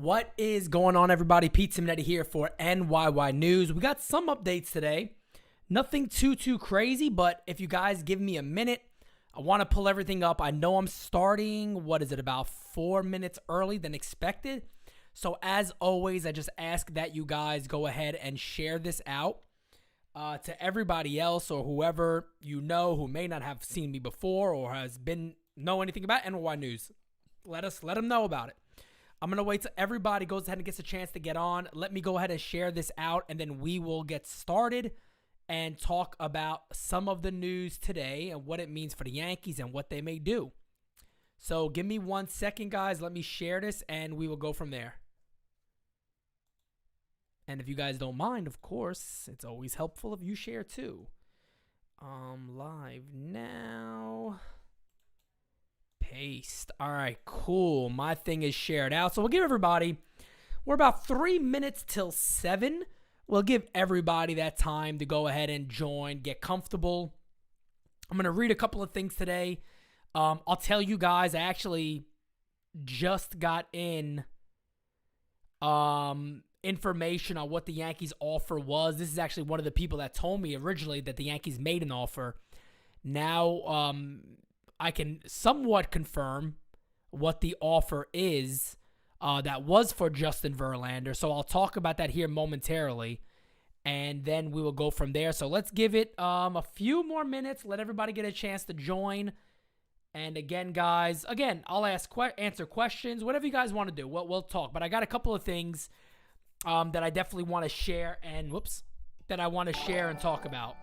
What is going on, everybody? Pete Simonetti here for NYY News. We got some updates today. Nothing too crazy, but if you guys give me a minute, I want to pull everything up. I know I'm starting, about 4 minutes early than expected. So as always, I just ask that you guys go ahead and share this out to everybody else or whoever you know who may not have seen me before or know anything about NYY News. Let them know about it. I'm going to wait till everybody goes ahead and gets a chance to get on. Let me go ahead and share this out, and then we will get started and talk about some of the news today and what it means for the Yankees and what they may do. So give me 1 second, guys. Let me share this, and we will go from there. And if you guys don't mind, of course, it's always helpful if you share too. Live now. Paste. All right, cool. My thing is shared out. So we'll give everybody, we're about 3 minutes till 7. We'll give everybody that time to go ahead and join, get comfortable. I'm going to read a couple of things today. I'll tell you guys, I actually just got in information on what the Yankees offer was. This is actually one of the people that told me originally that the Yankees made an offer. Now, I can somewhat confirm what the offer is that was for Justin Verlander. So I'll talk about that here momentarily, and then we will go from there. So let's give it a few more minutes. Let everybody get a chance to join. And again, guys, I'll answer questions, whatever you guys want to do. We'll talk. But I got a couple of things that I definitely want to share and talk about.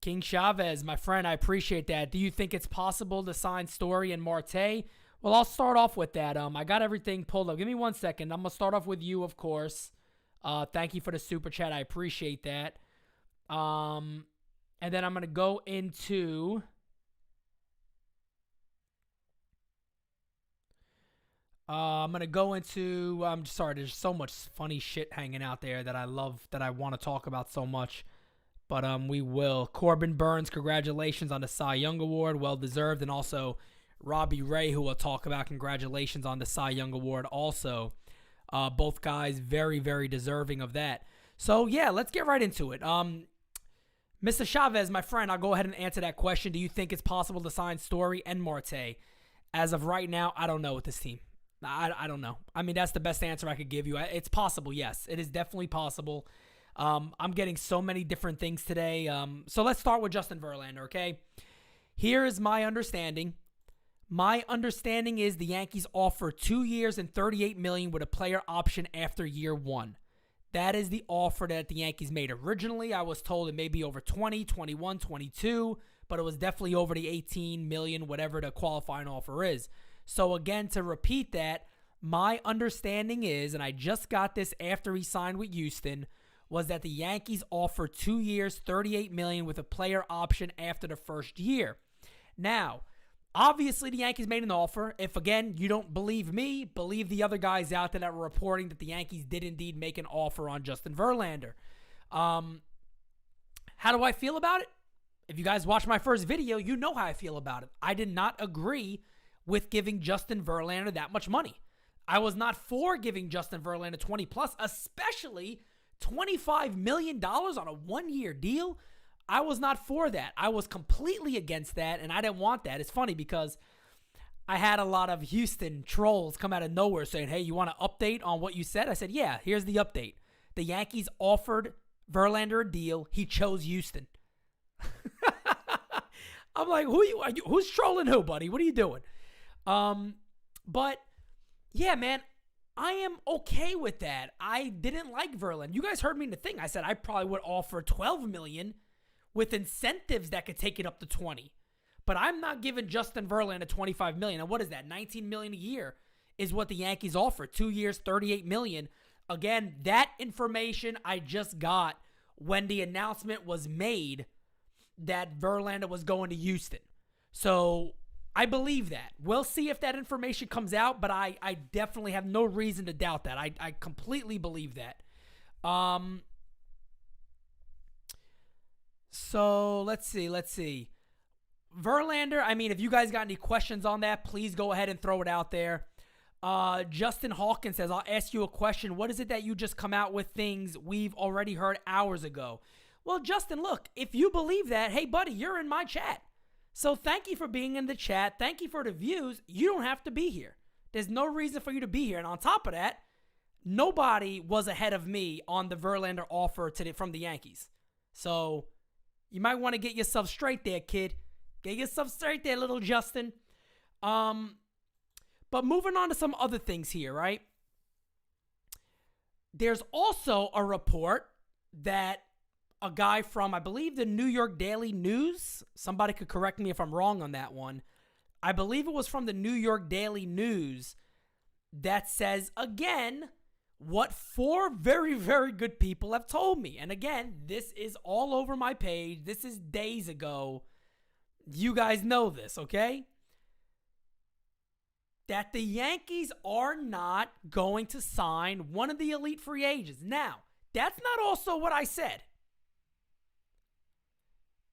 King Chavez, my friend, I appreciate that. Do you think it's possible to sign Story and Marte? Well, I'll start off with that. I got everything pulled up. Give me 1 second. I'm going to start off with you, of course. Thank you for the super chat. I appreciate that. And then I'm going to go into... I'm sorry, there's so much funny shit hanging out there that I love, that I want to talk about so much. But we will. Corbin Burns, congratulations on the Cy Young Award. Well-deserved. And also Robbie Ray, who we'll talk about. Congratulations on the Cy Young Award also. Both guys very, very deserving of that. So, yeah, let's get right into it. Mr. Chavez, my friend, I'll go ahead and answer that question. Do you think it's possible to sign Story and Marte? As of right now, I don't know with this team. I don't know. I mean, that's the best answer I could give you. It's possible, yes. It is definitely possible. I'm getting so many different things today. So let's start with Justin Verlander, okay? Here is my understanding. My understanding is the Yankees offer 2 years and $38 million with a player option after year 1. That is the offer that the Yankees made. Originally, I was told it may be over 20, 21, 22, but it was definitely over the 18 million, whatever the qualifying offer is. So again, to repeat that, my understanding is, and I just got this after he signed with Houston, was that the Yankees offered 2 years, $38 million with a player option after the first year. Now, obviously the Yankees made an offer. If, again, you don't believe me, believe the other guys out there that were reporting that the Yankees did indeed make an offer on Justin Verlander. How do I feel about it? If you guys watched my first video, you know how I feel about it. I did not agree with giving Justin Verlander that much money. I was not for giving Justin Verlander 20 plus, especially $25 million on a 1-year deal. I was not for that. I was completely against that, and I didn't want that. It's funny because I had a lot of Houston trolls come out of nowhere saying, hey, you want to update on what you said? I said, yeah, here's the update. The Yankees offered Verlander a deal. He chose Houston. I'm like, who's trolling who, buddy? What are you doing? But yeah, man, I am okay with that. I didn't like Verlander. You guys heard me in the thing. I said I probably would offer $12 million with incentives that could take it up to 20. But I'm not giving Justin Verlander $25 million. And what is that? $19 million a year is what the Yankees offer. 2 years, $38 million. Again, that information I just got when the announcement was made that Verlander was going to Houston. So I believe that. We'll see if that information comes out, but I definitely have no reason to doubt that. I completely believe that. So let's see. Verlander, I mean, if you guys got any questions on that, please go ahead and throw it out there. Justin Hawkins says, I'll ask you a question. What is it that you just come out with things we've already heard hours ago? Well, Justin, look, if you believe that, hey, buddy, you're in my chat. So thank you for being in the chat. Thank you for the views. You don't have to be here. There's no reason for you to be here. And on top of that, nobody was ahead of me on the Verlander offer from the Yankees. So you might want to get yourself straight there, kid. Get yourself straight there, little Justin. But moving on to some other things here, right? There's also a report that a guy from, I believe, the New York Daily News, somebody could correct me if I'm wrong on that one. I believe it was from the New York Daily News that says, again, what 4 very, very good people have told me. And again, this is all over my page. This is days ago. You guys know this, okay? That the Yankees are not going to sign one of the elite free agents. Now, that's not also what I said.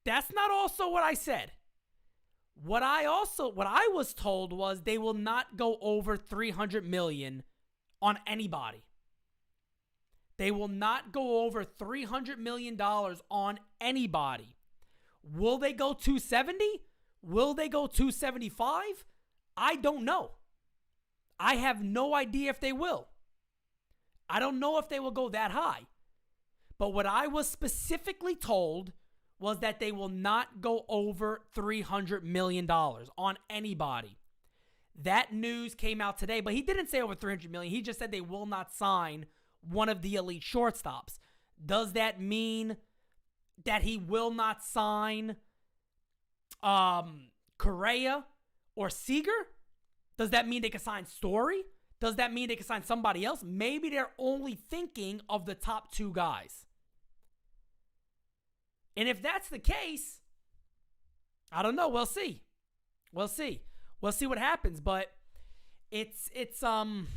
That's not also what I said. What I was told was they will not go over $300 million on anybody. They will not go over $300 million on anybody. Will they go 270? Will they go 275? I don't know. I have no idea if they will. I don't know if they will go that high. But what I was specifically told was that they will not go over $300 million on anybody. That news came out today, but he didn't say over $300 million. He just said they will not sign one of the elite shortstops. Does that mean that he will not sign Correa or Seager? Does that mean they can sign Story? Does that mean they can sign somebody else? Maybe they're only thinking of the top 2 guys. And if that's the case, I don't know. We'll see. We'll see. We'll see what happens. But it's in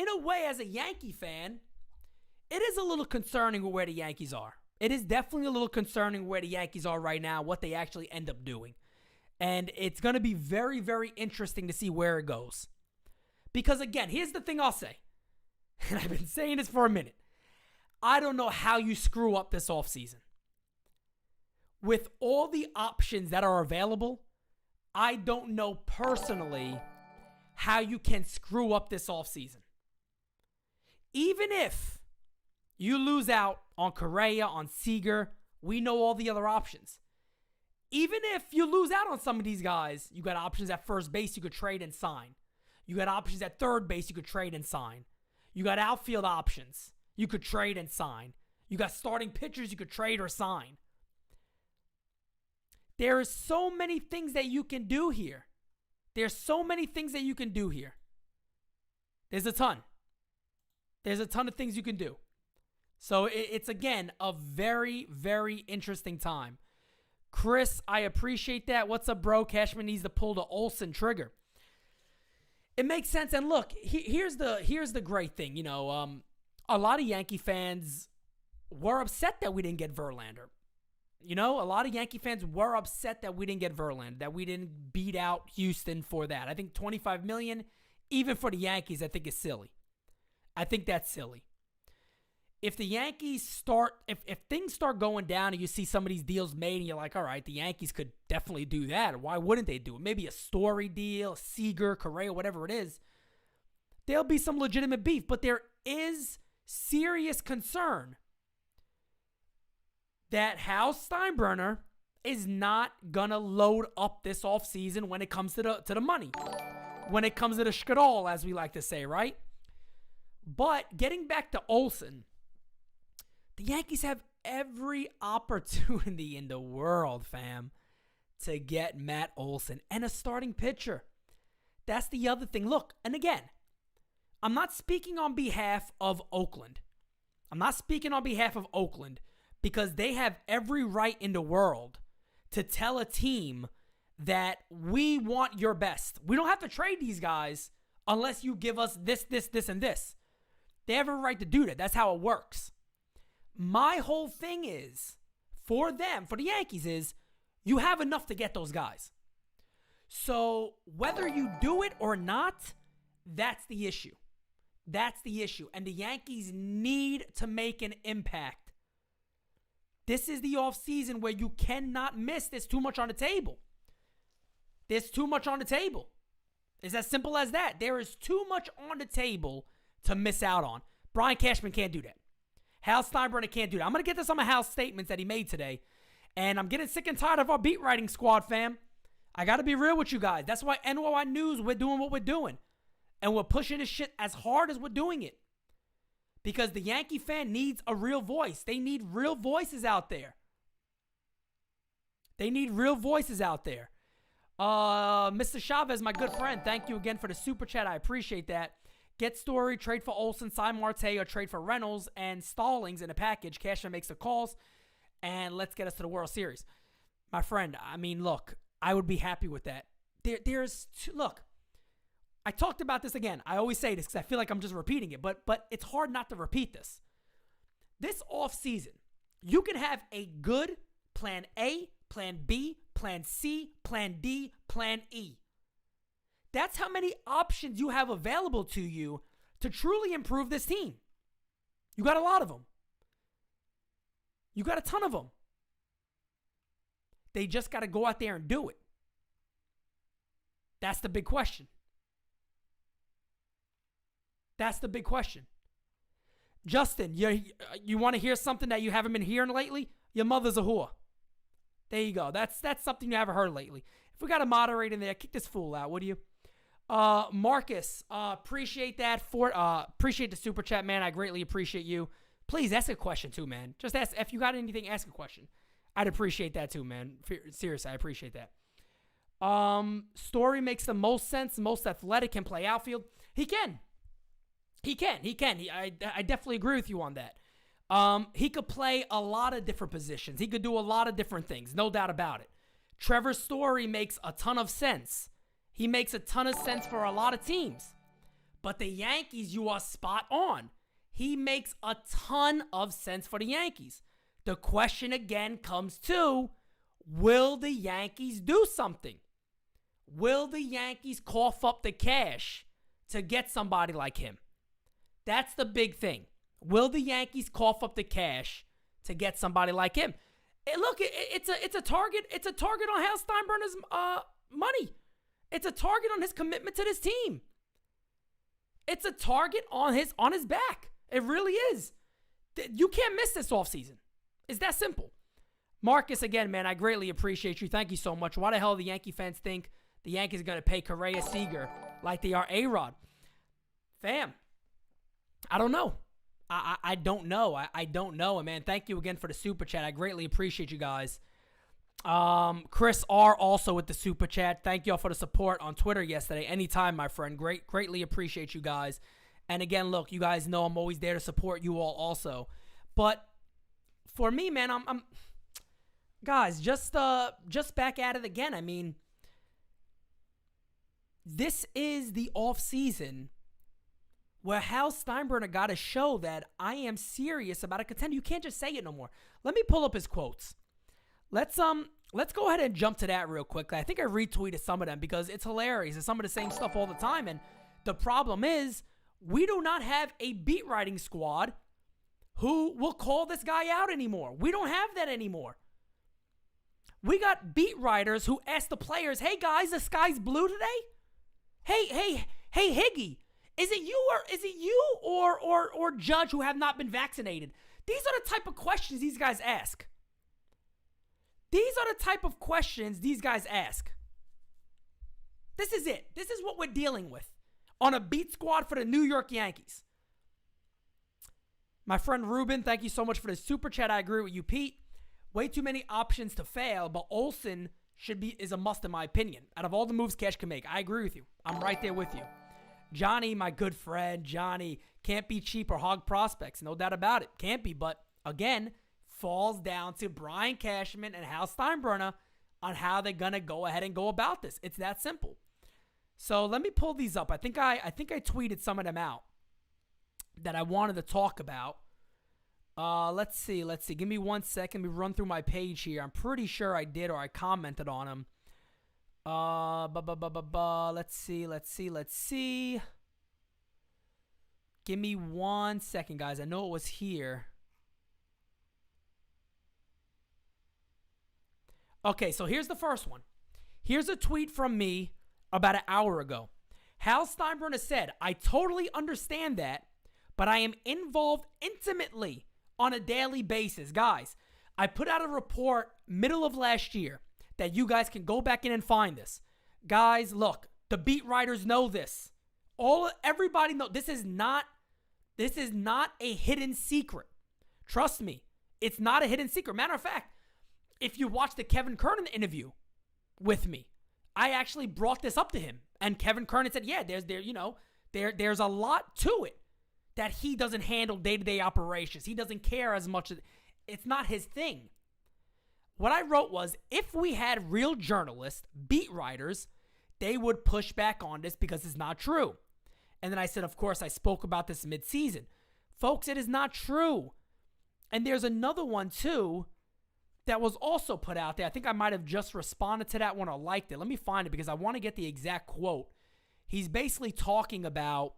a way, as a Yankee fan, it is a little concerning where the Yankees are. It is definitely a little concerning where the Yankees are right now, what they actually end up doing. And it's going to be very, very interesting to see where it goes. Because again, here's the thing I'll say. And I've been saying this for a minute. I don't know how you screw up this offseason. With all the options that are available, I don't know personally how you can screw up this offseason. Even if you lose out on Correa, on Seager, we know all the other options. Even if you lose out on some of these guys, you got options at first base you could trade and sign. You got options at third base you could trade and sign. You got outfield options you could trade and sign. You got starting pitchers you could trade or sign. There are so many things that you can do here. There's so many things that you can do here. There's a ton. There's a ton of things you can do. So it's, again, a very, very interesting time. Chris, I appreciate that. What's up, bro? Cashman needs to pull the Olsen trigger. It makes sense. And look, here's the great thing. You know, a lot of Yankee fans were upset that we didn't get Verlander. You know, a lot of Yankee fans were upset that we didn't get Verlander, that we didn't beat out Houston for that. I think $25 million, even for the Yankees, I think is silly. I think that's silly. If the Yankees if things start going down and you see some of these deals made and you're like, all right, the Yankees could definitely do that. Why wouldn't they do it? Maybe a Story deal, Seager, Correa, whatever it is. There'll be some legitimate beef, but there is serious concern that Hal Steinbrenner is not going to load up this offseason when it comes to the money. When it comes to the shkadal, as we like to say, right? But getting back to Olsen, the Yankees have every opportunity in the world, fam, to get Matt Olsen and a starting pitcher. That's the other thing. Look, and again, I'm not speaking on behalf of Oakland. Because they have every right in the world to tell a team that we want your best. We don't have to trade these guys unless you give us this, and this. They have a right to do that. That's how it works. My whole thing is, for them, for the Yankees, is you have enough to get those guys. So whether you do it or not, that's the issue. That's the issue. And the Yankees need to make an impact. This is the offseason where you cannot miss. There's too much on the table. There's too much on the table. It's as simple as that. There is too much on the table to miss out on. Brian Cashman can't do that. Hal Steinbrenner can't do that. I'm going to get to some of Hal's statements that he made today. And I'm getting sick and tired of our beat writing squad, fam. I got to be real with you guys. That's why NOI News, we're doing what we're doing. And we're pushing this shit as hard as we're doing it. Because the Yankee fan needs a real voice. They need real voices out there. They need real voices out there. Mr. Chavez, my good friend, thank you again for the super chat. I appreciate that. Get Story, trade for Olsen, sign Marte, or trade for Reynolds and Stallings in a package. Cashman makes the calls, and let's get us to the World Series. My friend, I mean, look, I would be happy with that. Look, I talked about this again. I always say this because I feel like I'm just repeating it, but it's hard not to repeat this. This offseason, you can have a good plan A, plan B, plan C, plan D, plan E. That's how many options you have available to you to truly improve this team. You got a lot of them. You got a ton of them. They just got to go out there and do it. That's the big question. That's the big question. Justin, you want to hear something that you haven't been hearing lately? Your mother's a whore. There you go. That's something you haven't heard lately. If we got a moderator in there, kick this fool out, would you? Marcus, appreciate that. Appreciate the super chat, man. I greatly appreciate you. Please ask a question too, man. Just ask. If you got anything, ask a question. I'd appreciate that too, man. Seriously, I appreciate that. Story makes the most sense, most athletic, can play outfield. He can. I definitely agree with you on that. He could play a lot of different positions. He could do a lot of different things, no doubt about it. Trevor Story makes a ton of sense. He makes a ton of sense for a lot of teams. But the Yankees, you are spot on. He makes a ton of sense for the Yankees. The question again comes to, will the Yankees do something? Will the Yankees cough up the cash to get somebody like him? That's the big thing. Will the Yankees cough up the cash to get somebody like him? Look, it's a target. It's a target on Hal Steinbrenner's money. It's a target on his commitment to this team. It's a target on his back. It really is. You can't miss this offseason. It's that simple. Marcus, again, man, I greatly appreciate you. Thank you so much. Why the hell do the Yankee fans think the Yankees are going to pay Correa Seager like they are A-Rod? Fam, I don't know. I don't know. I don't know. And man, thank you again for the super chat. I greatly appreciate you guys. Chris R. also with the super chat. Thank you all for the support on Twitter yesterday. Anytime, my friend. Greatly appreciate you guys. And again, look, you guys know I'm always there to support you all also. But for me, man, I'm guys, just back at it again. I mean, this is the off season where Hal Steinbrenner got to show that I am serious about a contender. You can't just say it no more. Let me pull up his quotes. Let's go ahead and jump to that real quickly. I think I retweeted some of them because it's hilarious. It's some of the same stuff all the time. And the problem is we do not have a beat writing squad who will call this guy out anymore. We don't have that anymore. We got beat writers who ask the players, hey guys, the sky's blue today? Hey, Higgy, is it you or Judge who have not been vaccinated? These are the type of questions these guys ask. These are the type of questions these guys ask. This is it. This is what we're dealing with on a beat squad for the New York Yankees. My friend Ruben, thank you so much for the super chat. I agree with you, Pete. Way too many options to fail, but Olsen is a must in my opinion. Out of all the moves Cash can make, I agree with you. I'm right there with you. Johnny, my good friend, Johnny, can't be cheap or hog prospects. No doubt about it. Can't be, but again, falls down to Brian Cashman and Hal Steinbrenner on how they're going to go ahead and go about this. It's that simple. So let me pull these up. I think I tweeted some of them out that I wanted to talk about. Let's see. Give me 1 second. Let me run through my page here. I'm pretty sure I did or I commented on him. Let's see. Give me 1 second, guys. I know it was here. Okay, so here's the first one. Here's a tweet from me about an hour ago. Hal Steinbrenner said, I totally understand that, but I am involved intimately on a daily basis. Guys, I put out a report middle of last year that you guys can go back in and find this. Guys, look, the beat writers know this. Everybody knows this is not a hidden secret. Trust me, it's not a hidden secret. Matter of fact, if you watch the Kevin Kernan interview with me, I actually brought this up to him, and Kevin Kernan said, "Yeah, there's a lot to it that he doesn't handle day-to-day operations. He doesn't care as much. It's not his thing." What I wrote was, if we had real journalists, beat writers, they would push back on this because it's not true. And then I said, of course, I spoke about this mid-season. Folks, it is not true. And there's another one, too, that was also put out there. I think I might have just responded to that one or liked it. Let me find it because I want to get the exact quote. He's basically talking about,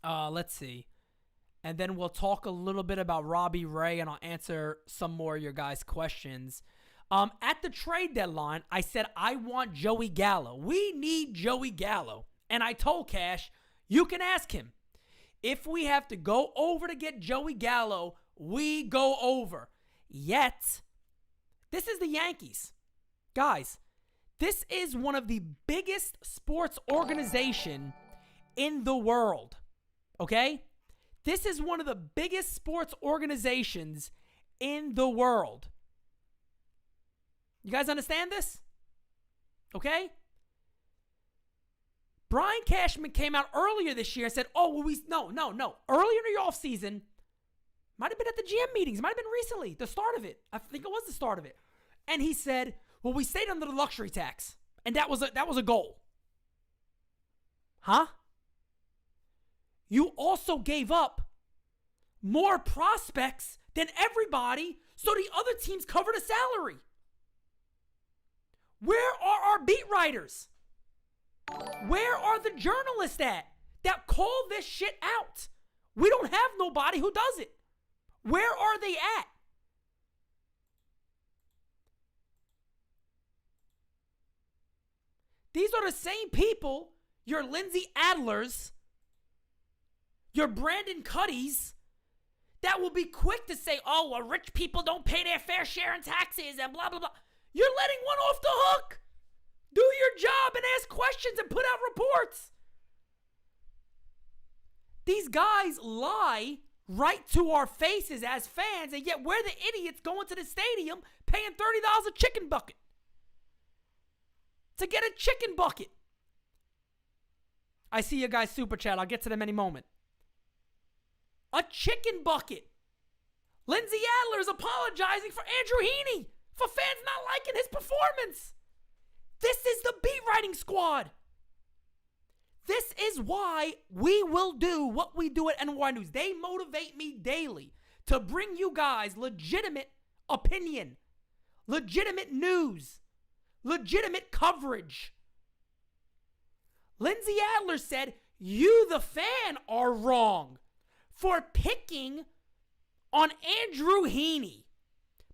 let's see. And then we'll talk a little bit about Robbie Ray, and I'll answer some more of your guys' questions. At the trade deadline, I said, I want Joey Gallo. We need Joey Gallo. And I told Cash, you can ask him. If we have to go over to get Joey Gallo, we go over. Yet, this is the Yankees. Guys, this is one of the biggest sports organization in the world. Okay? This is one of the biggest sports organizations in the world. You guys understand this? Okay? Brian Cashman came out earlier this year and said, no. Earlier in the offseason, might have been at the GM meetings, might have been recently, the start of it. I think it was the start of it. And he said, well, we stayed under the luxury tax. And that was a goal. Huh? You also gave up more prospects than everybody, so the other teams covered a salary. Where are our beat writers? Where are the journalists at that call this shit out? We don't have nobody who does it. Where are they at? These are the same people, your Lindsay Adlers, your Brandon Cuddys, that will be quick to say, oh, well, rich people don't pay their fair share in taxes and blah, blah, blah. You're letting one off the hook. Do your job and ask questions and put out reports. These guys lie right to our faces as fans, and yet we're the idiots going to the stadium paying $30 a chicken bucket to get a chicken bucket. I see you guys super chat. I'll get to them any moment. A chicken bucket. Lindsay Adler is apologizing for Andrew Heaney for fans not liking his performance. This is the beat writing squad. This is why we will do what we do at NY News. They motivate me daily to bring you guys legitimate opinion, legitimate news, legitimate coverage. Lindsay Adler said, you, the fan, are wrong for picking on Andrew Heaney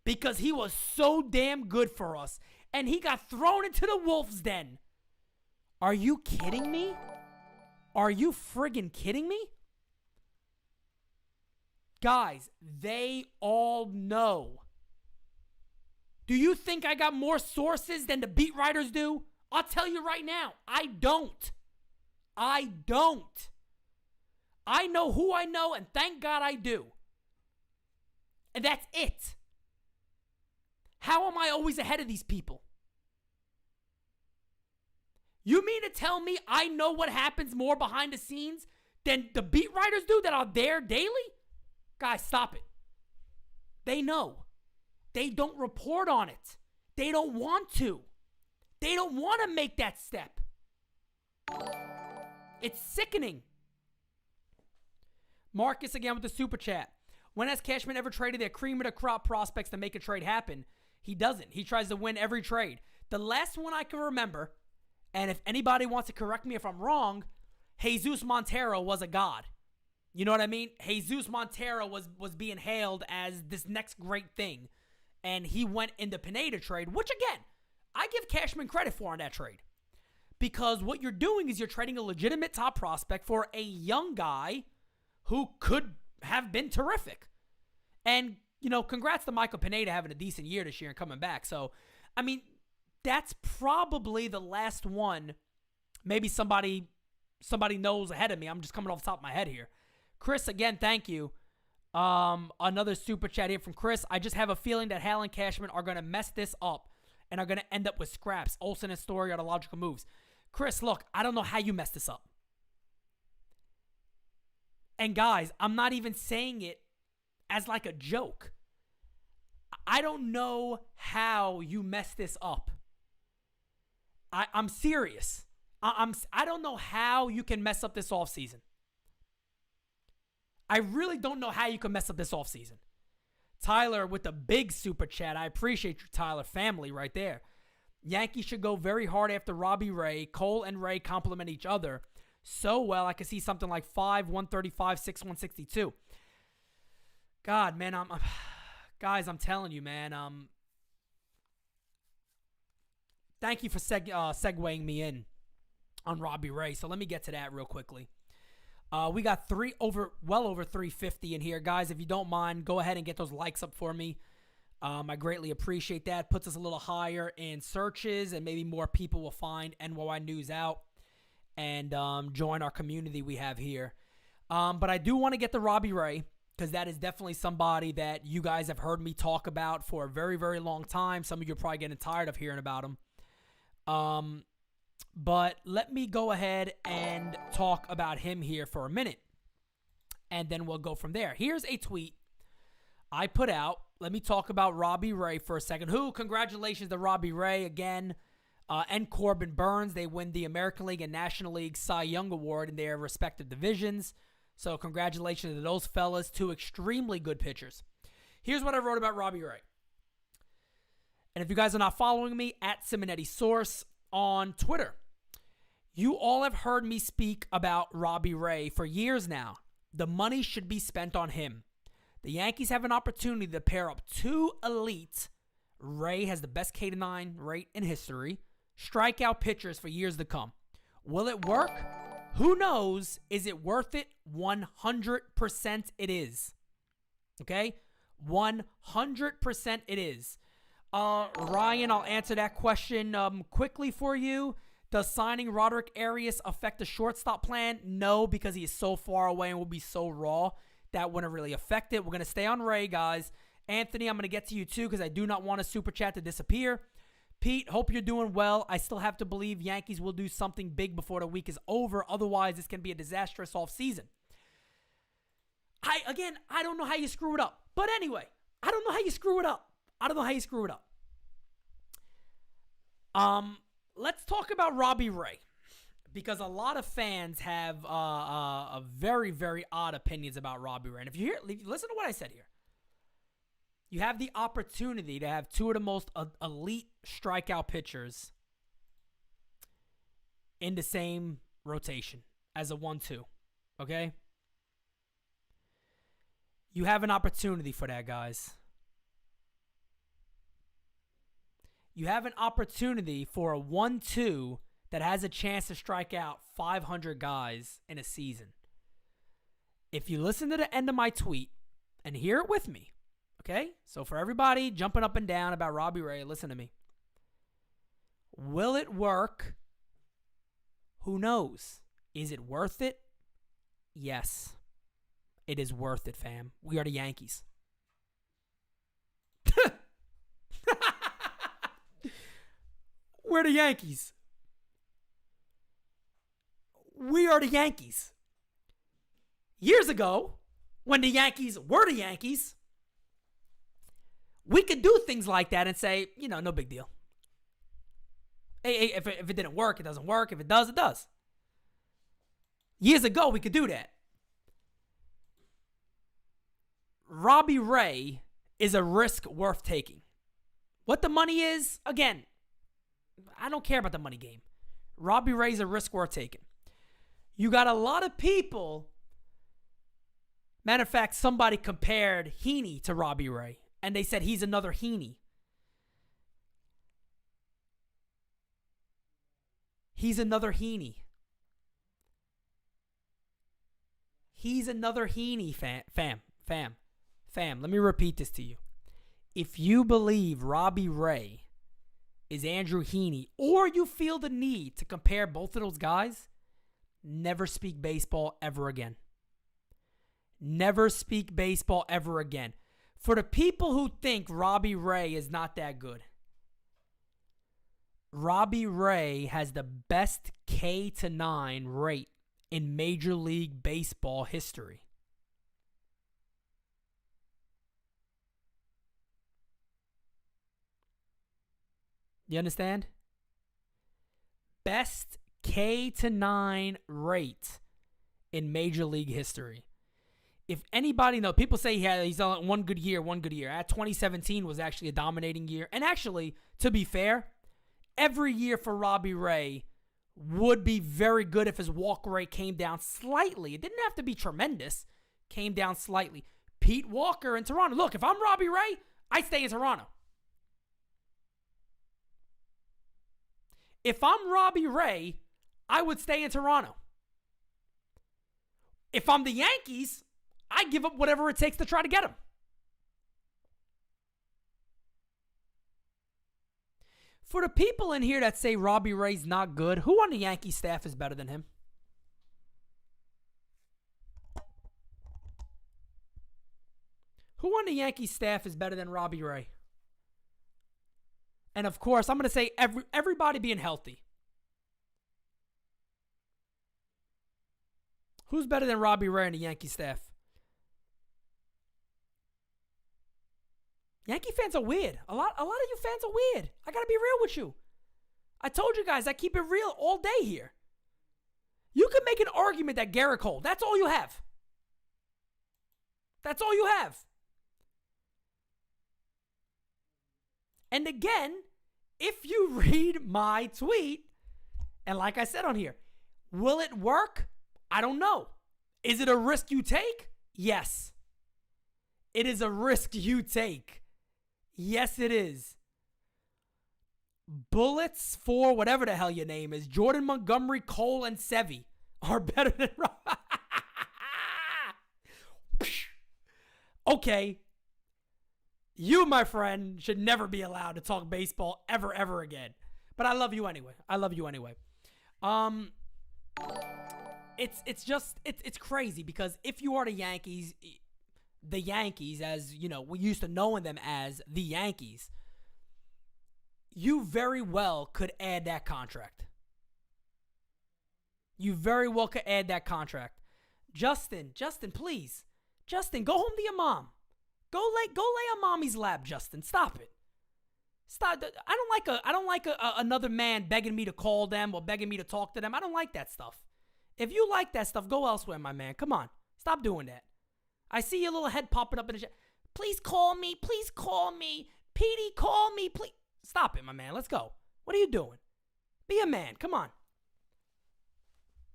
because he was so damn good for us and he got thrown into the wolf's den. Are you kidding me? Are you friggin' kidding me? Guys, they all know. Do you think I got more sources than the beat writers do? I'll tell you right now, I don't. I know who I know, and thank God I do. And that's it. How am I always ahead of these people? You mean to tell me I know what happens more behind the scenes than the beat writers do that are there daily? Guys, stop it. They know. They don't report on it. They don't want to. They don't want to make that step. It's sickening. Marcus again with the super chat. When has Cashman ever traded their cream of the crop prospects to make a trade happen? He doesn't. He tries to win every trade. The last one I can remember, and if anybody wants to correct me if I'm wrong, Jesus Montero was a god. You know what I mean? Jesus Montero was being hailed as this next great thing. And he went in the Pineda trade, which again, I give Cashman credit for on that trade. Because what you're doing is you're trading a legitimate top prospect for a young guy who could have been terrific. And, congrats to Michael Pineda having a decent year this year and coming back. So, I mean, that's probably the last one. Maybe somebody knows ahead of me. I'm just coming off the top of my head here. Chris, again, thank you. Another super chat here from Chris. I just have a feeling that Hal and Cashman are going to mess this up and are going to end up with scraps. Olsen and Story are the logical moves. Chris, look, I don't know how you messed this up. And guys, I'm not even saying it as like a joke. I don't know how you messed this up. I'm serious. I don't know how you can mess up this offseason. I really don't know how you can mess up this offseason. Tyler with the big super chat. I appreciate you, Tyler. Family right there. Yankees should go very hard after Robbie Ray. Cole and Ray complement each other so well. I could see something like 5, 135, 6, 162. God, man, guys, I'm telling you, man. Thank you for segueing me in on Robbie Ray. So let me get to that real quickly. We got well over 350 in here. Guys, if you don't mind, go ahead and get those likes up for me. I greatly appreciate that. Puts us a little higher in searches, and maybe more people will find NYY News out and join our community we have here. But I do want to get to Robbie Ray, because that is definitely somebody that you guys have heard me talk about for a very, very long time. Some of you are probably getting tired of hearing about him. But let me go ahead and talk about him here for a minute, and then we'll go from there. Here's a tweet I put out. Let me talk about Robbie Ray for a second. Congratulations to Robbie Ray again, and Corbin Burns. They win the American League and National League Cy Young Award in their respective divisions. So congratulations to those fellas, two extremely good pitchers. Here's what I wrote about Robbie Ray. And if you guys are not following me, at Simonetti Source on Twitter, you all have heard me speak about Robbie Ray for years now. The money should be spent on him. The Yankees have an opportunity to pair up two elite. Ray has the best K-9 rate in history. Strikeout pitchers for years to come. Will it work? Who knows? Is it worth it? 100% it is. Okay? 100% it is. Ryan, I'll answer that question quickly for you. Does signing Roderick Arias affect the shortstop plan? No, because he is so far away and will be so raw. That wouldn't really affect it. We're going to stay on Ray, guys. Anthony, I'm going to get to you too, because I do not want a super chat to disappear. Pete, hope you're doing well. I still have to believe Yankees will do something big before the week is over. Otherwise, this can be a disastrous offseason. I don't know how you screw it up. But anyway, I don't know how you screw it up. Let's talk about Robbie Ray, because a lot of fans have a very, very odd opinions about Robbie Ray. And if you listen to what I said here. You have the opportunity to have two of the most elite strikeout pitchers in the same rotation as a 1-2, okay? You have an opportunity for that, guys. You have an opportunity for a 1-2 that has a chance to strike out 500 guys in a season. If you listen to the end of my tweet and hear it with me, okay? So for everybody jumping up and down about Robbie Ray, listen to me. Will it work? Who knows? Is it worth it? Yes. It is worth it, fam. We are the Yankees. We're the Yankees. We are the Yankees. Years ago, when the Yankees were the Yankees, we could do things like that and say, no big deal. Hey, if it didn't work, it doesn't work. If it does, it does. Years ago, we could do that. Robbie Ray is a risk worth taking. What the money is, again, I don't care about the money game. Robbie Ray's a risk worth taking. You got a lot of people. Matter of fact, somebody compared Heaney to Robbie Ray, and they said he's another Heaney. He's another Heaney. He's another Heaney, fam. Let me repeat this to you. If you believe Robbie Ray is Andrew Heaney, or you feel the need to compare both of those guys, never speak baseball ever again. Never speak baseball ever again. For the people who think Robbie Ray is not that good, Robbie Ray has the best K-9 rate in Major League Baseball history. You understand? Best K-9 rate in Major League history. If anybody knows, people say he's on one good year. At 2017 was actually a dominating year. And actually, to be fair, every year for Robbie Ray would be very good if his walk rate came down slightly. It didn't have to be tremendous. Came down slightly. Pete Walker in Toronto. Look, if I'm Robbie Ray, I stay in Toronto. If I'm Robbie Ray, I would stay in Toronto. If I'm the Yankees, I give up whatever it takes to try to get him. For the people in here that say Robbie Ray's not good, who on the Yankee staff is better than him? Who on the Yankee staff is better than Robbie Ray? And of course, I'm going to say everybody being healthy. Who's better than Robbie Ray and the Yankee staff? Yankee fans are weird. A lot of you fans are weird. I got to be real with you. I told you guys I keep it real all day here. You can make an argument that Garrett Cole, that's all you have. That's all you have. And again, if you read my tweet, and like I said on here, will it work? I don't know. Is it a risk you take? Yes. It is a risk you take. Yes, it is. Bullets for whatever the hell your name is, Jordan Montgomery, Cole, and Sevy are better than... Okay. You, my friend, should never be allowed to talk baseball ever again. But I love you anyway. It's crazy because if you are the Yankees, as you know, we used to knowing them as the Yankees, you very well could add that contract. Justin, please. Justin, go home to your mom. Go lay on mommy's lap, Justin. Stop it. Stop. I don't like another man begging me to call them or begging me to talk to them. I don't like that stuff. If you like that stuff, go elsewhere, my man. Come on. Stop doing that. I see your little head popping up in the chat. Please call me. Petey, call me, please. Stop it, my man. Let's go. What are you doing? Be a man. Come on.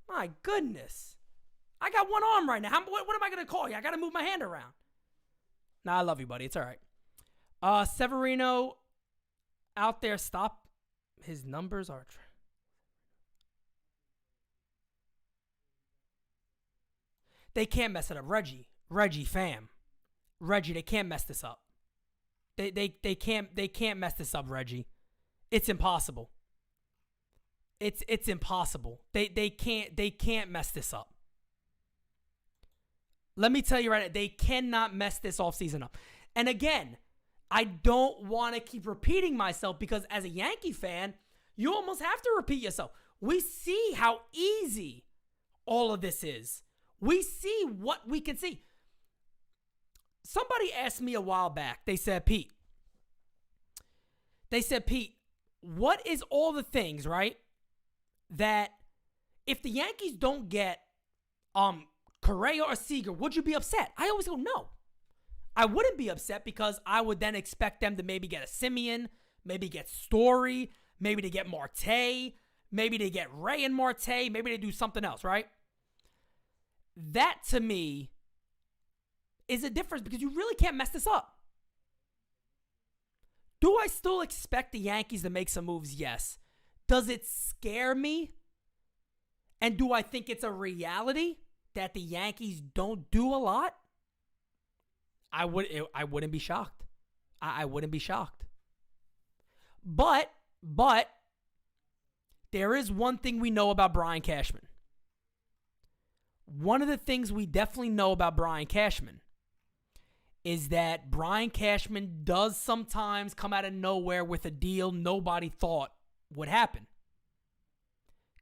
My goodness. I got one arm right now. What am I going to call you? I got to move my hand around. Nah, I love you, buddy. It's all right. Severino out there. Stop. His numbers are... They can't mess it up. Reggie, fam. Reggie, they can't mess this up. They can't mess this up, Reggie. It's impossible. It's impossible. They can't mess this up. Let me tell you right now, they cannot mess this offseason up. And again, I don't want to keep repeating myself because as a Yankee fan, you almost have to repeat yourself. We see how easy all of this is. We see what we can see. Somebody asked me a while back, they said, Pete, what is all the things, right, that if the Yankees don't get Correa or Seager, would you be upset? I always go, no. I wouldn't be upset because I would then expect them to maybe get a Simeon, maybe get Story, maybe to get Marte, maybe to get Ray and Marte, maybe to do something else, right? That, to me, is a difference because you really can't mess this up. Do I still expect the Yankees to make some moves? Yes. Does it scare me? And do I think it's a reality that the Yankees don't do a lot? I wouldn't be shocked. I wouldn't be shocked. But there is one thing we know about Brian Cashman. One of the things we definitely know about Brian Cashman is that Brian Cashman does sometimes come out of nowhere with a deal nobody thought would happen.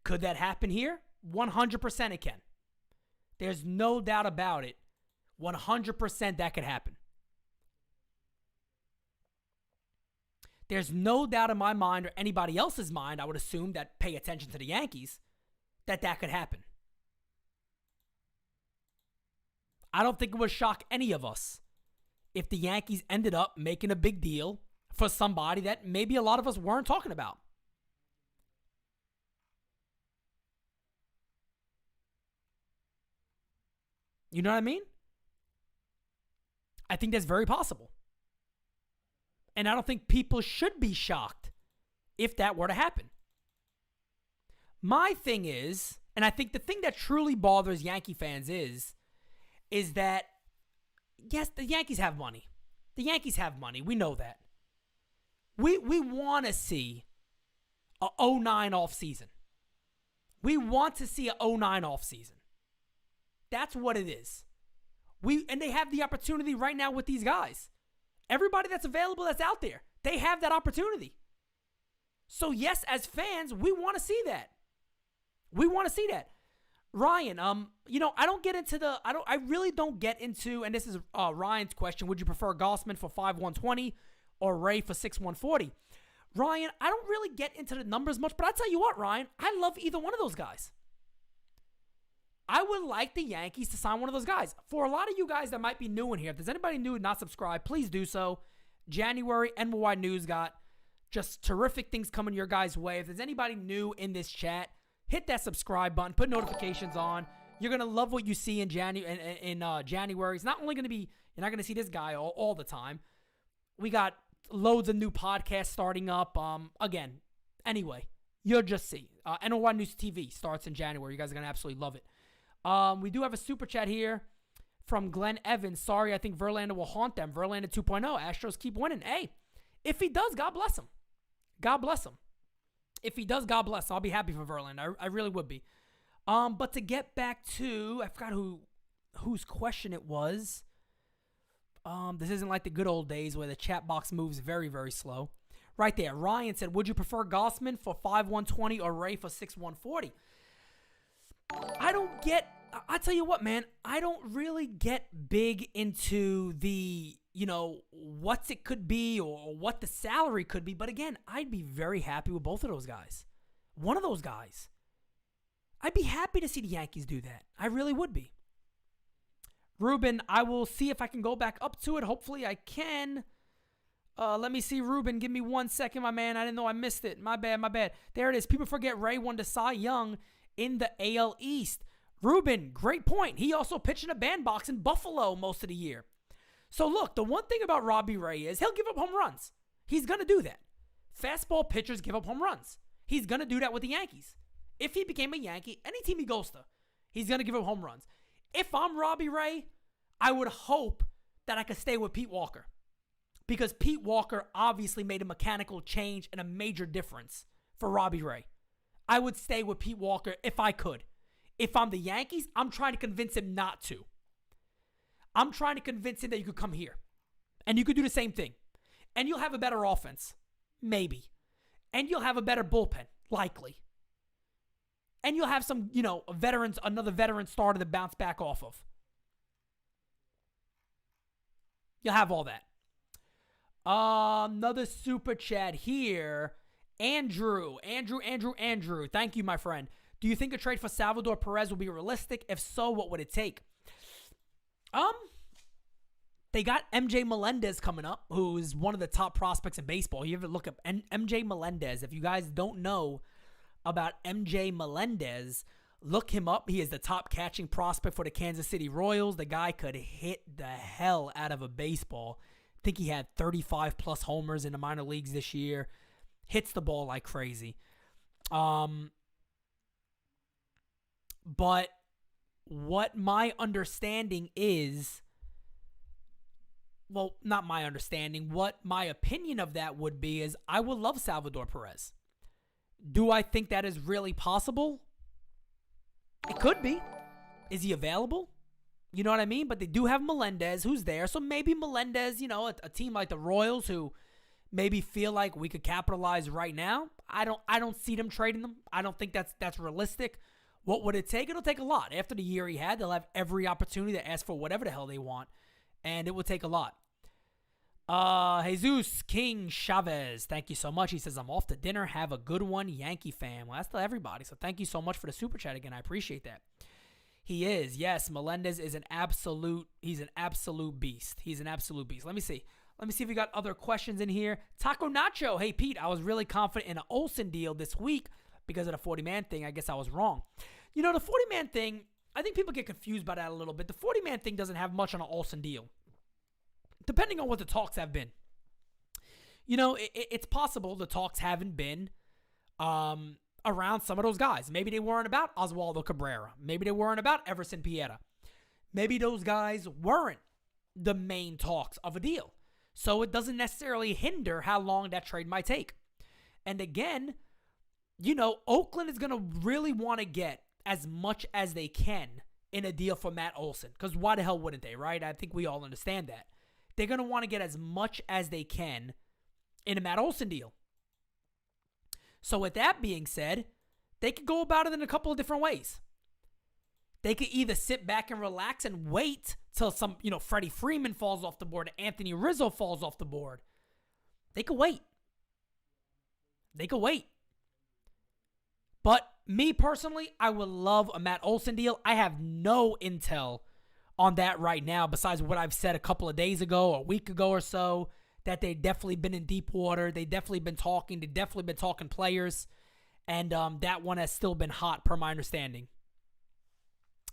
Could that happen here? 100% it can. There's no doubt about it. 100% that could happen. There's no doubt in my mind or anybody else's mind, I would assume, that pay attention to the Yankees, that could happen. I don't think it would shock any of us if the Yankees ended up making a big deal for somebody that maybe a lot of us weren't talking about. You know what I mean? I think that's very possible. And I don't think people should be shocked if that were to happen. My thing is, and I think the thing that truly bothers Yankee fans is that, yes, the Yankees have money. The Yankees have money. We know that. We want to see a 09 offseason. We want to see a 09 offseason. That's what it is. And they have the opportunity right now with these guys. Everybody that's available that's out there, they have that opportunity. So yes, as fans, we want to see that. We want to see that. Ryan, I really don't get into, and this is Ryan's question, would you prefer Gossman for 5/120 or Ray for 6/140? Ryan, I don't really get into the numbers much, but I tell you what, Ryan, I love either one of those guys. I would like the Yankees to sign one of those guys. For a lot of you guys that might be new in here, if there's anybody new and not subscribed, please do so. January, NY News got just terrific things coming your guys' way. If there's anybody new in this chat, hit that subscribe button, put notifications on. You're going to love what you see in January. It's not only going to be, you're not going to see this guy all the time. We got loads of new podcasts starting up. Anyway, you'll just see. NY News TV starts in January. You guys are going to absolutely love it. We do have a super chat here from Glenn Evans. Sorry, I think Verlander will haunt them. Verlander 2.0. Astros keep winning. Hey, if he does, God bless him. God bless him. If he does, God bless him. I'll be happy for Verlander. I really would be. But to get back to, I forgot whose question it was. This isn't like the good old days where the chat box moves very, very slow. Right there. Ryan said, would you prefer Gossman for 5/120 or Ray for 6/140? I tell you what, man, I don't really get big into the, what it could be or what the salary could be. But again, I'd be very happy with both of those guys. One of those guys. I'd be happy to see the Yankees do that. I really would be. Ruben, I will see if I can go back up to it. Hopefully I can. Let me see, Ruben. Give me 1 second, my man. I didn't know I missed it. My bad. There it is. People forget Ray won the Cy Young in the AL East. Ruben, great point. He also pitched in a bandbox in Buffalo most of the year. So look, the one thing about Robbie Ray is he'll give up home runs. He's going to do that. Fastball pitchers give up home runs. He's going to do that with the Yankees. If he became a Yankee, any team he goes to, he's going to give up home runs. If I'm Robbie Ray, I would hope that I could stay with Pete Walker. Because Pete Walker obviously made a mechanical change and a major difference for Robbie Ray. I would stay with Pete Walker if I could. If I'm the Yankees, I'm trying to convince him not to. I'm trying to convince him that you could come here. And you could do the same thing. And you'll have a better offense. Maybe. And you'll have a better bullpen. Likely. And you'll have some, another veteran starter to bounce back off of. You'll have all that. Another super chat here. Andrew. Thank you, my friend. Do you think a trade for Salvador Perez will be realistic? If so, what would it take? They got MJ Melendez coming up, who's one of the top prospects in baseball. You ever look up MJ Melendez? If you guys don't know about MJ Melendez, look him up. He is the top catching prospect for the Kansas City Royals. The guy could hit the hell out of a baseball. I think he had 35 plus homers in the minor leagues this year. Hits the ball like crazy. But what my understanding is, well, not my understanding, what my opinion of that would be is I would love Salvador Perez. Do I think that is really possible? It could be. Is he available? You know what I mean? But they do have Melendez, who's there. So maybe Melendez, a team like the Royals who maybe feel like we could capitalize right now. I don't see them trading them. I don't think that's realistic. What would it take? It'll take a lot. After the year he had, they'll have every opportunity to ask for whatever the hell they want. And it will take a lot. Jesus King Chavez, thank you so much. He says, I'm off to dinner. Have a good one, Yankee fan. Well, that's to everybody. So thank you so much for the super chat again. I appreciate that. He is. Yes, Melendez is he's an absolute beast. He's an absolute beast. Let me see. Let me see if we got other questions in here. Taco Nacho. Hey, Pete, I was really confident in an Olsen deal this week because of the 40-man thing. I guess I was wrong. The 40-man thing, I think people get confused by that a little bit. The 40-man thing doesn't have much on an Olsen deal, depending on what the talks have been. It's possible the talks haven't been around some of those guys. Maybe they weren't about Oswaldo Cabrera. Maybe they weren't about Everson Pieta. Maybe those guys weren't the main talks of a deal. So it doesn't necessarily hinder how long that trade might take. And again, Oakland is going to really want to get as much as they can in a deal for Matt Olson. Because why the hell wouldn't they, right? I think we all understand that. They're going to want to get as much as they can in a Matt Olson deal. So with that being said, they could go about it in a couple of different ways. They could either sit back and relax and wait till some, Freddie Freeman falls off the board, Anthony Rizzo falls off the board. They could wait. But me personally, I would love a Matt Olson deal. I have no intel on that right now, besides what I've said a couple of days ago, a week ago or so, that they've definitely been in deep water. They've definitely been talking. They've definitely been talking players. And that one has still been hot, per my understanding.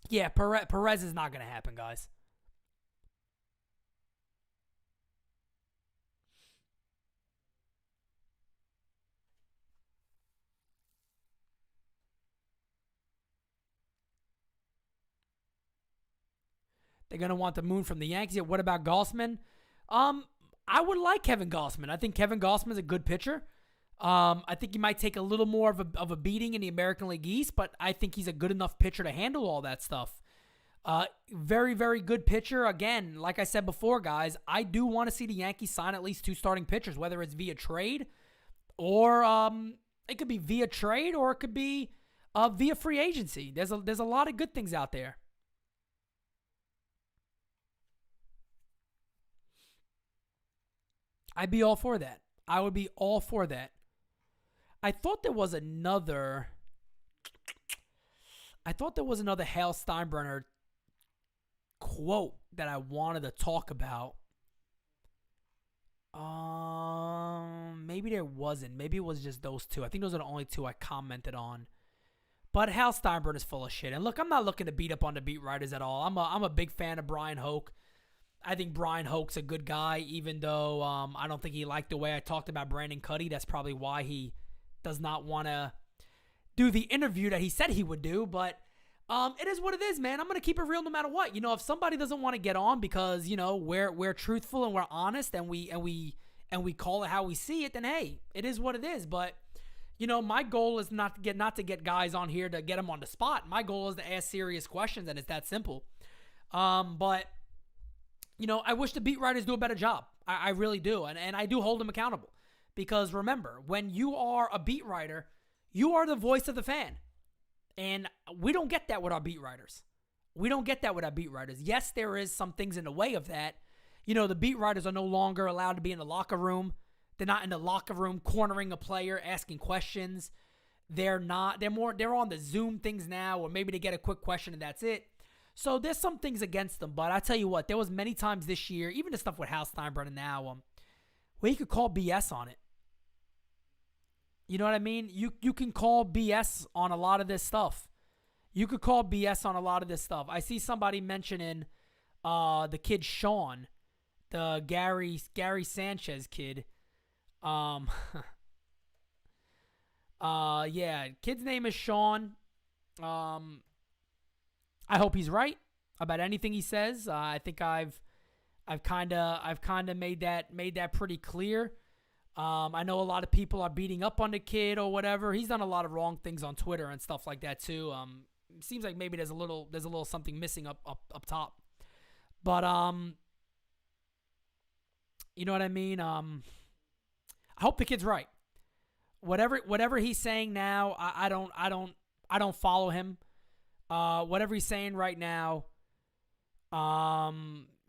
Yeah, Perez is not going to happen, guys. They're going to want the moon from the Yankees. Yeah, what about Gausman? I would like Kevin Gausman. I think Kevin Gausman is a good pitcher. I think he might take a little more of a beating in the American League East, but I think he's a good enough pitcher to handle all that stuff. Very, very good pitcher. Again, like I said before, guys, I do want to see the Yankees sign at least 2 starting pitchers, whether it's via trade or it could be via trade or it could be via free agency. There's a lot of good things out there. I'd be all for that. I would be all for that. I thought there was another Hal Steinbrenner quote that I wanted to talk about. Maybe there wasn't. Maybe it was just those two. I think those are the only two I commented on. But Hal Steinbrenner is full of shit. And look, I'm not looking to beat up on the beat writers at all. I'm a big fan of Brian Hoke. I think Brian Hoke's a good guy, even though I don't think he liked the way I talked about Brandon Cuddy. That's probably why he does not want to do the interview that he said he would do. But it is what it is, man. I'm going to keep it real no matter what. If somebody doesn't want to get on because, we're truthful and we're honest and we call it how we see it, then hey, it is what it is. But, my goal is not to get guys on here to get them on the spot. My goal is to ask serious questions, and it's that simple. But I wish the beat writers do a better job. I really do. And I do hold them accountable. Because remember, when you are a beat writer, you are the voice of the fan. And we don't get that with our beat writers. Yes, there is some things in the way of that. The beat writers are no longer allowed to be in the locker room. They're not in the locker room cornering a player, asking questions. They're on the Zoom things now, or maybe they get a quick question and that's it. So there's some things against him, but I tell you what, there was many times this year, even the stuff with Hal Steinbrenner now, where he could call BS on it. You know what I mean? You can call BS on a lot of this stuff. You could call BS on a lot of this stuff. I see somebody mentioning the kid Sean, the Gary Sanchez kid. Yeah, kid's name is Sean. I hope he's right about anything he says. I think I've kind of made that pretty clear. I know a lot of people are beating up on the kid or whatever. He's done a lot of wrong things on Twitter and stuff like that too. It seems like maybe there's a little something missing up top. But you know what I mean? I hope the kid's right. Whatever he's saying now, I don't follow him. Whatever he's saying right now,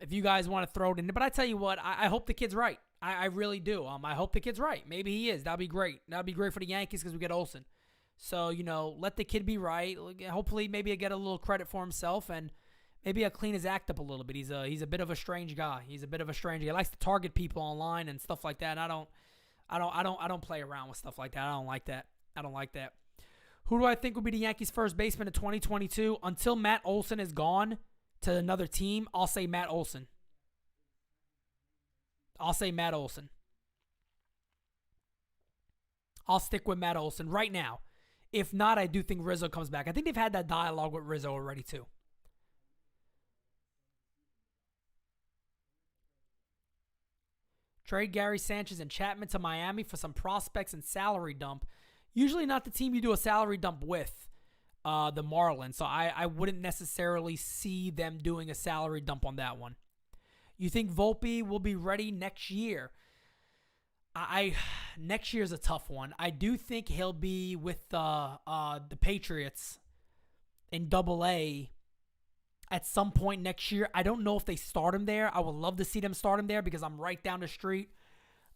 if you guys want to throw it in, but I tell you what, I hope the kid's right. I really do. I hope the kid's right. Maybe he is. That'd be great. That'd be great for the Yankees because we get Olsen. So, let the kid be right. Hopefully, maybe he'll get a little credit for himself and maybe he'll clean his act up a little bit. He's a bit of a strange guy. He likes to target people online and stuff like that. And I don't play around with stuff like that. I don't like that. Who do I think will be the Yankees' first baseman in 2022? Until Matt Olson is gone to another team, I'll say Matt Olson. I'll stick with Matt Olson right now. If not, I do think Rizzo comes back. I think they've had that dialogue with Rizzo already too. Trade Gary Sanchez and Chapman to Miami for some prospects and salary dump. Usually not the team you do a salary dump with, the Marlins. So I wouldn't necessarily see them doing a salary dump on that one. You think Volpe will be ready next year? Next year's a tough one. I do think he'll be with the Patriots in Double-A at some point next year. I don't know if they start him there. I would love to see them start him there because I'm right down the street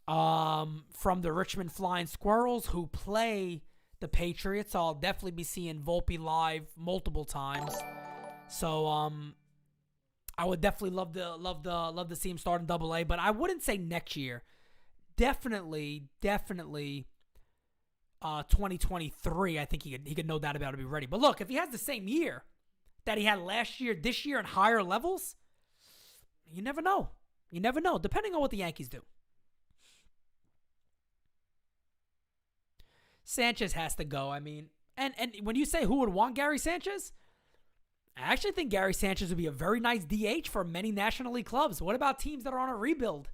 from the Richmond Flying Squirrels who play the Patriots. So I'll definitely be seeing Volpe live multiple times. So I would definitely love to see him start in Double-A, but I wouldn't say next year. Definitely 2023, I think he could no doubt about it be ready. But look, if he has the same year that he had last year, this year, and higher levels, you never know. Depending on what the Yankees do. Sanchez has to go. I mean, and when you say who would want Gary Sanchez, I actually think Gary Sanchez would be a very nice DH for many National League clubs. What about teams that are on a rebuild?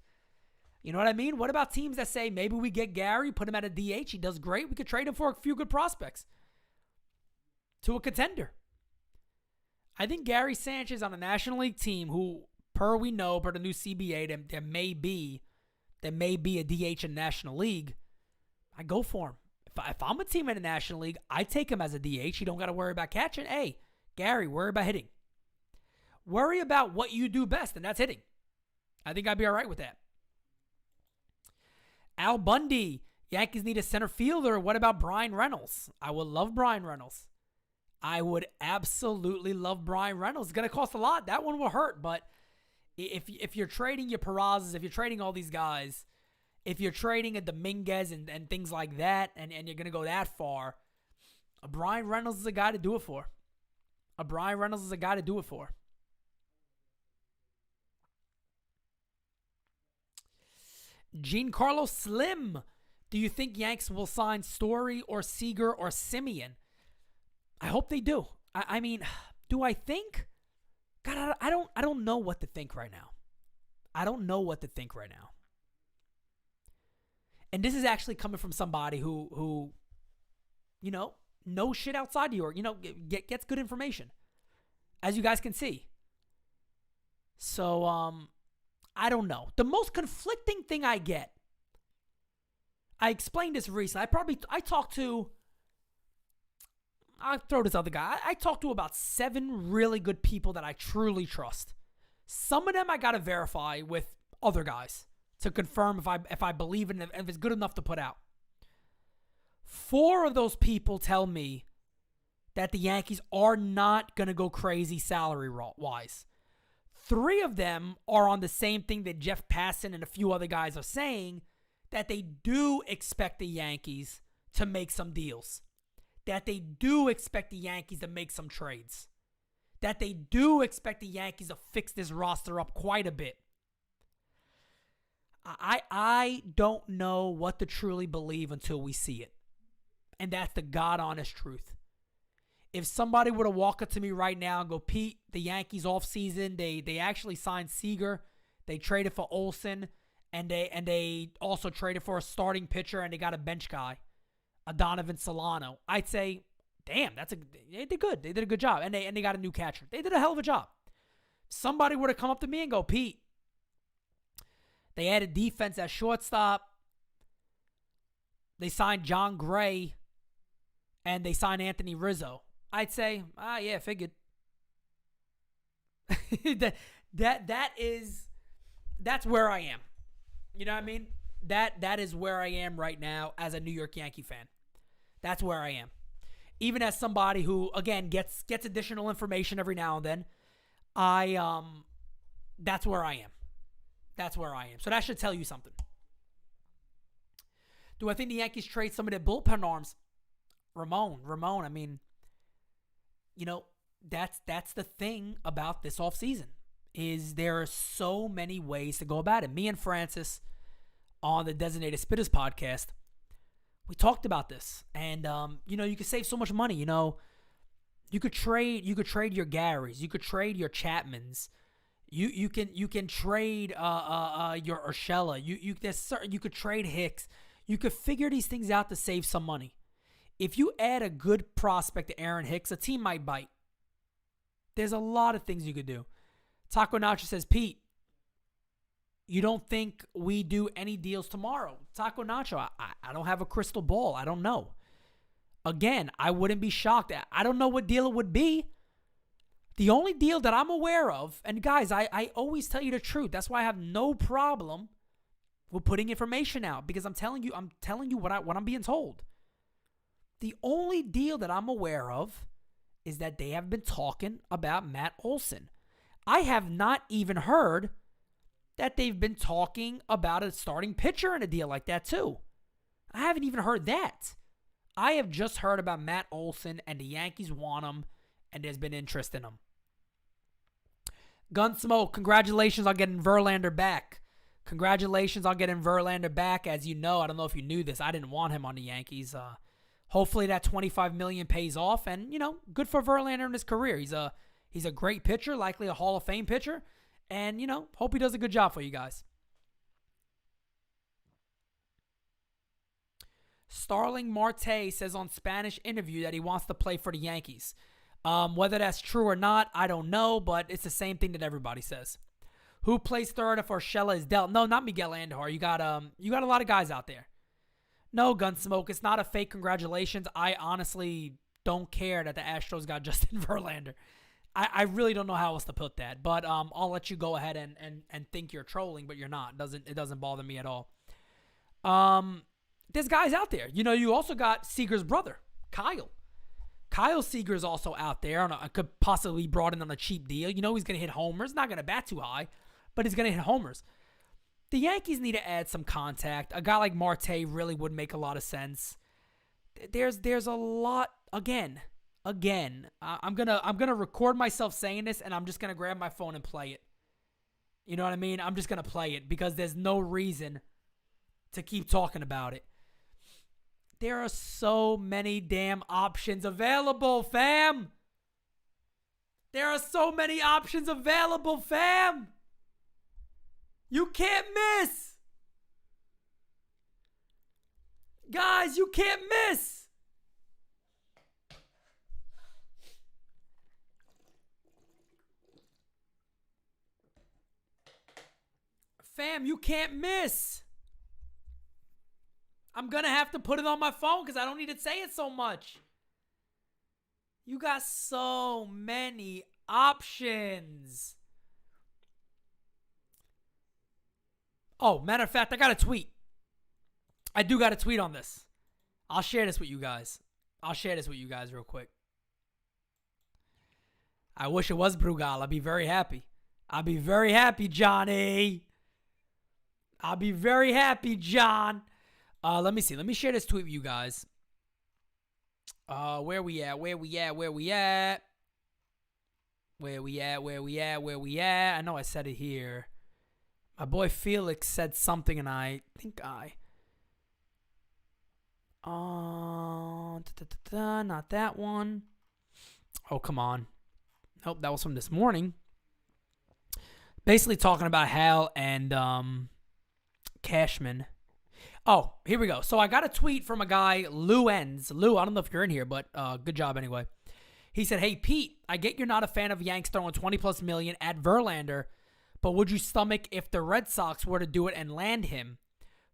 You know what I mean? What about teams that say, maybe we get Gary, put him at a DH, he does great, we could trade him for a few good prospects to a contender. I think Gary Sanchez on a National League team who, per the new CBA, there may be a DH in National League, I go for him. If I'm a team in the National League, I take him as a DH. You don't got to worry about catching. Hey, Gary, worry about hitting. Worry about what you do best, and that's hitting. I think I'd be all right with that. Al Bundy, Yankees need a center fielder. What about Brian Reynolds? I would love Brian Reynolds. I would absolutely love Brian Reynolds. It's going to cost a lot. That one will hurt, but if you're trading your Perazzas, if you're trading all these guys, if you're trading a Dominguez and things like that, and you're going to go that far, a Brian Reynolds is a guy to do it for. Giancarlo Slim. Do you think Yanks will sign Story or Seager or Simeon? I hope they do. I mean, do I think? God, I don't know what to think right now. And this is actually coming from somebody who knows shit outside New York. Gets good information, as you guys can see. So, I don't know. The most conflicting thing I get, I explained this recently. I'll throw this other guy. I talked to about 7 really good people that I truly trust. Some of them I got to verify with other guys to confirm if I believe in it, if it's good enough to put out. 4 of those people tell me that the Yankees are not going to go crazy salary-wise. 3 of them are on the same thing that Jeff Passan and a few other guys are saying, that they do expect the Yankees to make some deals. That they do expect the Yankees to make some trades. That they do expect the Yankees to fix this roster up quite a bit. I don't know what to truly believe until we see it. And that's the God-honest truth. If somebody were to walk up to me right now and go, Pete, the Yankees offseason, they actually signed Seager, they traded for Olsen, and they also traded for a starting pitcher, and they got a bench guy, a Donovan Solano, I'd say, damn, they did good. They did a good job. And they got a new catcher. They did a hell of a job. If somebody were to come up to me and go, Pete, they added defense at shortstop, they signed John Gray, and they signed Anthony Rizzo, I'd say, yeah, figured. That's where I am. You know what I mean? That is where I am right now as a New York Yankee fan. That's where I am. Even as somebody who, again, gets additional information every now and then, that's where I am. That's where I am. So that should tell you something. Do I think the Yankees trade some of their bullpen arms? Ramon, I mean, you know, that's the thing about this offseason, is there are so many ways to go about it. Me and Francis on the Designated Spittaz podcast, we talked about this. And, you know, you could save so much money. You know, you could trade your Garys. You could trade your Chapmans. You can trade your Urshela. You could trade Hicks. You could figure these things out to save some money. If you add a good prospect to Aaron Hicks, a team might bite. There's a lot of things you could do. Taco Nacho says, Pete, you don't think we do any deals tomorrow? Taco Nacho, I don't have a crystal ball. I don't know. Again, I wouldn't be shocked. I don't know what deal it would be. The only deal that I'm aware of, and guys, I always tell you the truth. That's why I have no problem with putting information out, because I'm telling you what I'm being told. The only deal that I'm aware of is that they have been talking about Matt Olson. I have not even heard that they've been talking about a starting pitcher in a deal like that too. I haven't even heard that. I have just heard about Matt Olson, and the Yankees want him, and there's been interest in him. Gunsmoke, congratulations on getting Verlander back. Congratulations on getting Verlander back. As you know, I don't know if you knew this, I didn't want him on the Yankees. Hopefully that $25 million pays off, and, you know, good for Verlander in his career. He's a great pitcher, likely a Hall of Fame pitcher, and, you know, hope he does a good job for you guys. Starling Marte says on Spanish interview that he wants to play for the Yankees. Whether that's true or not, I don't know, but it's the same thing that everybody says. Who plays third if Urshela is dealt? No, not Miguel Andujar. You got a lot of guys out there. No, Gunsmoke, it's not a fake congratulations. I honestly don't care that the Astros got Justin Verlander. I really don't know how else to put that, but I'll let you go ahead and think you're trolling, but you're not. It doesn't bother me at all. There's guys out there. You know, you also got Seager's brother, Kyle. Kyle Seager is also out there. Could possibly be brought in on a cheap deal. You know he's going to hit homers. Not going to bat too high, but he's going to hit homers. The Yankees need to add some contact. A guy like Marte really would make a lot of sense. There's a lot. Again, I'm gonna record myself saying this, and I'm just gonna grab my phone and play it. You know what I mean? I'm just gonna play it because there's no reason to keep talking about it. There are so many damn options available, fam. There are so many options available, fam. You can't miss. Guys, you can't miss. Fam, you can't miss. I'm going to have to put it on my phone because I don't need to say it so much. You got so many options. Oh, matter of fact, I got a tweet. I do got a tweet on this. I'll share this with you guys. Real quick. I wish it was Brugal. I'd be very happy. I'd be very happy, Johnny. I'll be very happy, John. Let me see. Let me share this tweet with you guys. Where we at? Where we at? Where we at? Where we at? Where we at? Where we at? I know I said it here. My boy Felix said something, and I think not that one. Oh, come on. Nope, that was from this morning. Basically talking about Hal and Cashman. Oh, here we go. So I got a tweet from a guy, Lou Enns. Lou, I don't know if you're in here, but good job anyway. He said, "Hey, Pete, I get you're not a fan of Yanks throwing 20+ million at Verlander, but would you stomach if the Red Sox were to do it and land him?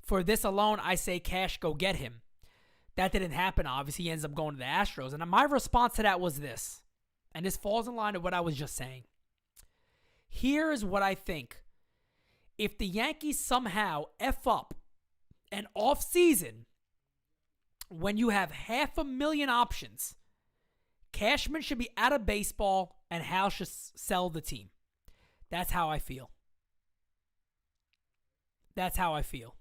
For this alone, I say cash, go get him." That didn't happen, obviously. He ends up going to the Astros. And my response to that was this, and this falls in line with what I was just saying. Here is what I think. If the Yankees somehow F up an offseason when you have 500,000 options, Cashman should be out of baseball and Hal should sell the team. That's how I feel. That's how I feel.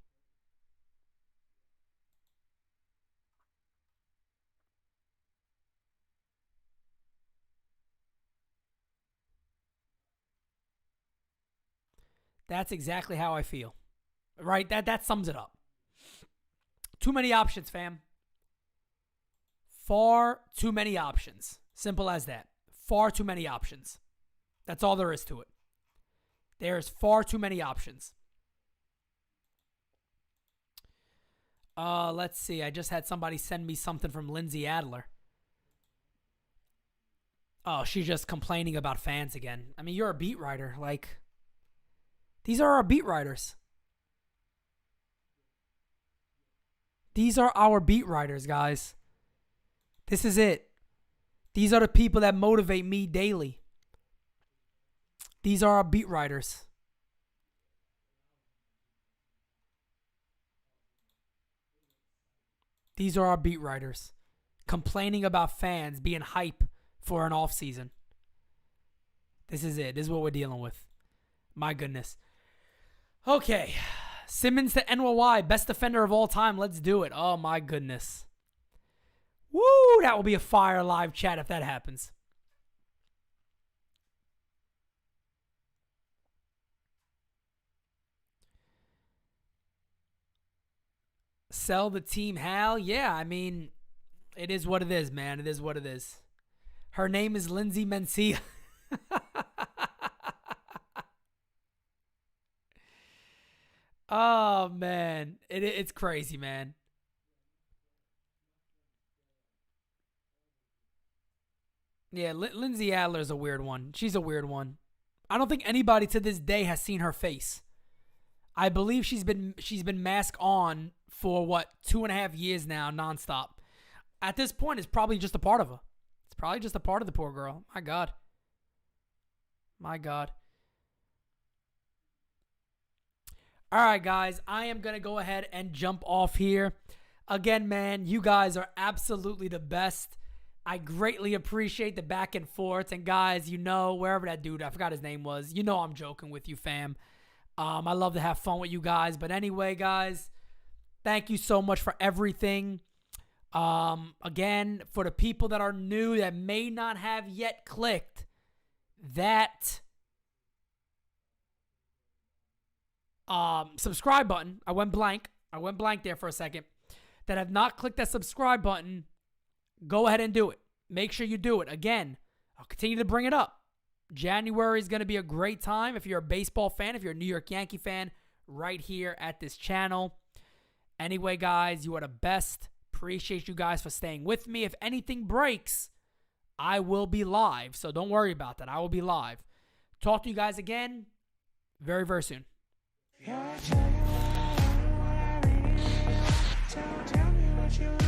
That's exactly how I feel. Right? That sums it up. Too many options, fam. Far too many options. Simple as that. Far too many options. That's all there is to it. There's far too many options. Let's see. I just had somebody send me something from Lindsay Adler. Oh, she's just complaining about fans again. I mean, you're a beat writer. Like, these are our beat writers. These are our beat writers, guys. This is it. These are the people that motivate me daily. These are our beat writers. These are our beat writers. Complaining about fans being hype for an offseason. This is it. This is what we're dealing with. My goodness. Okay. Simmons to NYY, best defender of all time. Let's do it. Oh, my goodness. Woo, that will be a fire live chat if that happens. Sell the team, Hal? Yeah, I mean, it is what it is, man. It is what it is. Her name is Lindsay Mencia. Oh, man. It's crazy, man. Yeah, Lindsay Adler's a weird one. She's a weird one. I don't think anybody to this day has seen her face. I believe she's been masked on for, 2.5 years now, nonstop. At this point, it's probably just a part of her. It's probably just a part of the poor girl. My God. My God. All right, guys, I am going to go ahead and jump off here. Again, man, you guys are absolutely the best. I greatly appreciate the back and forth. And, guys, wherever that dude, I forgot his name was, I'm joking with you, fam. I love to have fun with you guys. But anyway, guys, thank you so much for everything. Again, for the people that are new that may not have yet clicked that subscribe button. I went blank there for a second. That have not clicked that subscribe button, go ahead and do it. Make sure you do it. Again, I'll continue to bring it up. January is going to be a great time if you're a baseball fan, if you're a New York Yankee fan, right here at this channel. Anyway, guys, you are the best. Appreciate you guys for staying with me. If anything breaks, I will be live. So don't worry about that. I will be live. Talk to you guys again very, very soon. Tell me what you